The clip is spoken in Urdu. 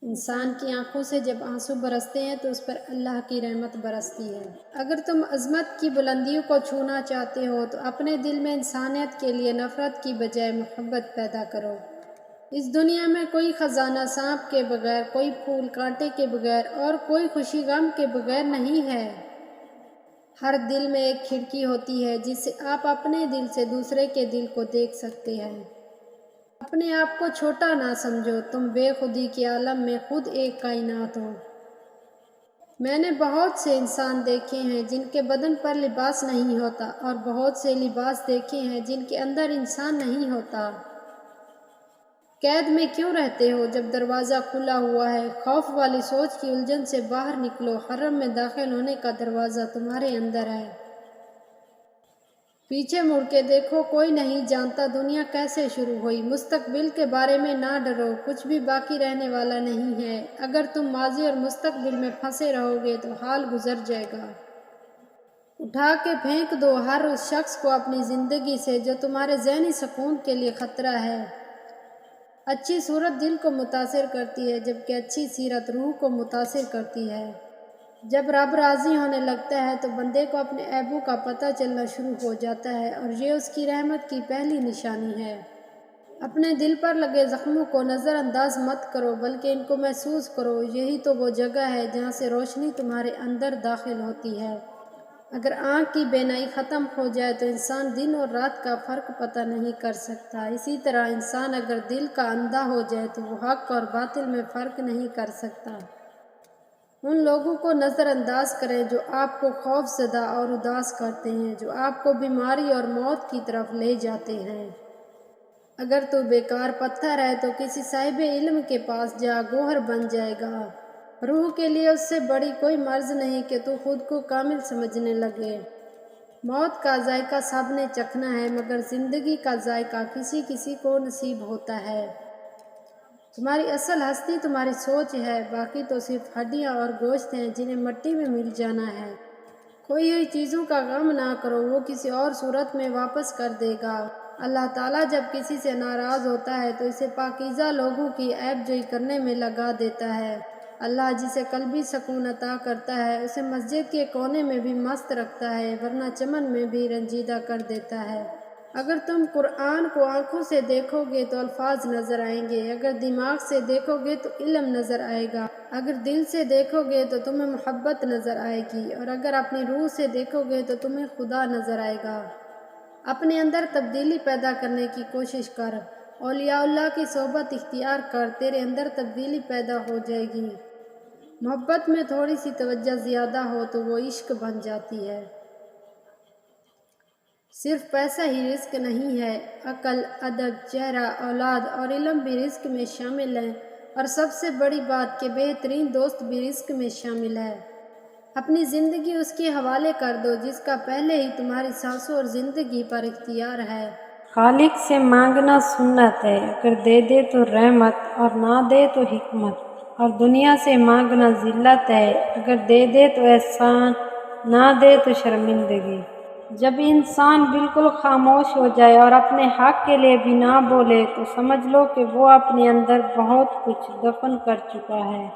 انسان کی آنکھوں سے جب آنسو برستے ہیں تو اس پر اللہ کی رحمت برستی ہے۔ اگر تم عظمت کی بلندیوں کو چھونا چاہتے ہو تو اپنے دل میں انسانیت کے لیے نفرت کی بجائے محبت پیدا کرو۔ اس دنیا میں کوئی خزانہ سانپ کے بغیر، کوئی پھول کانٹے کے بغیر اور کوئی خوشی غم کے بغیر نہیں ہے۔ ہر دل میں ایک کھڑکی ہوتی ہے جس سے آپ اپنے دل سے دوسرے کے دل کو دیکھ سکتے ہیں۔ اپنے آپ کو چھوٹا نہ سمجھو، تم بے خودی کے عالم میں خود ایک کائنات ہو۔ میں نے بہت سے انسان دیکھے ہیں جن کے بدن پر لباس نہیں ہوتا اور بہت سے لباس دیکھے ہیں جن کے اندر انسان نہیں ہوتا۔ قید میں کیوں رہتے ہو جب دروازہ کھلا ہوا ہے؟ خوف والی سوچ کی الجھن سے باہر نکلو، حرم میں داخل ہونے کا دروازہ تمہارے اندر ہے۔ پیچھے مڑ کے دیکھو، کوئی نہیں جانتا دنیا کیسے شروع ہوئی۔ مستقبل کے بارے میں نہ ڈرو، کچھ بھی باقی رہنے والا نہیں ہے۔ اگر تم ماضی اور مستقبل میں پھنسے رہو گے تو حال گزر جائے گا۔ اٹھا کے پھینک دو ہر اس شخص کو اپنی زندگی سے جو تمہارے ذہنی سکون کے لیے خطرہ ہے۔ اچھی صورت دل کو متاثر کرتی ہے جبکہ اچھی سیرت روح کو متاثر کرتی ہے۔ جب رب راضی ہونے لگتا ہے تو بندے کو اپنے عیبوں کا پتہ چلنا شروع ہو جاتا ہے اور یہ اس کی رحمت کی پہلی نشانی ہے۔ اپنے دل پر لگے زخموں کو نظر انداز مت کرو بلکہ ان کو محسوس کرو، یہی تو وہ جگہ ہے جہاں سے روشنی تمہارے اندر داخل ہوتی ہے۔ اگر آنکھ کی بینائی ختم ہو جائے تو انسان دن اور رات کا فرق پتہ نہیں کر سکتا۔ اسی طرح انسان اگر دل کا اندھا ہو جائے تو وہ حق اور باطل میں فرق نہیں کر سکتا۔ ان لوگوں کو نظر انداز کریں جو آپ کو خوف زدہ اور اداس کرتے ہیں، جو آپ کو بیماری اور موت کی طرف لے جاتے ہیں۔ اگر تو بیکار پتھر ہے تو کسی صاحب علم کے پاس جا، گوہر بن جائے گا۔ روح کے لیے اس سے بڑی کوئی مرض نہیں کہ تو خود کو کامل سمجھنے لگے۔ موت کا ذائقہ سب نے چکھنا ہے مگر زندگی کا ذائقہ کسی کسی کو نصیب ہوتا ہے۔ تمہاری اصل ہستی تمہاری سوچ ہے، باقی تو صرف ہڈیاں اور گوشت ہیں جنہیں مٹی میں مل جانا ہے۔ کھوئی ہوئی چیزوں کا غم نہ کرو، وہ کسی اور صورت میں واپس کر دے گا۔ اللہ تعالیٰ جب کسی سے ناراض ہوتا ہے تو اسے پاکیزہ لوگوں کی عیب جوئی کرنے میں لگا دیتا ہے۔ اللہ جسے قلبی سکون عطا کرتا ہے اسے مسجد کے کونے میں بھی مست رکھتا ہے ورنہ چمن میں بھی رنجیدہ کر دیتا ہے۔ اگر تم قرآن کو آنکھوں سے دیکھو گے تو الفاظ نظر آئیں گے، اگر دماغ سے دیکھو گے تو علم نظر آئے گا، اگر دل سے دیکھو گے تو تمہیں محبت نظر آئے گی اور اگر اپنی روح سے دیکھو گے تو تمہیں خدا نظر آئے گا۔ اپنے اندر تبدیلی پیدا کرنے کی کوشش کر، اولیاء اللہ کی صحبت اختیار کر، تیرے اندر تبدیلی پیدا ہو جائے گی۔ محبت میں تھوڑی سی توجہ زیادہ ہو تو وہ عشق بن جاتی ہے۔ صرف پیسہ ہی رزق نہیں ہے، عقل، ادب، چہرہ، اولاد اور علم بھی رزق میں شامل ہیں اور سب سے بڑی بات کہ بہترین دوست بھی رزق میں شامل ہے۔ اپنی زندگی اس کے حوالے کر دو جس کا پہلے ہی تمہاری سانسوں اور زندگی پر اختیار ہے۔ خالق سے مانگنا سنت ہے، اگر دے دے تو رحمت اور نہ دے تو حکمت، اور دنیا سے مانگنا ذلت ہے، اگر دے دے تو احسان، نہ دے تو شرمندگی۔ جب انسان بالکل خاموش ہو جائے اور اپنے حق کے لیے بھی نہ بولے تو سمجھ لو کہ وہ اپنے اندر بہت کچھ دفن کر چکا ہے۔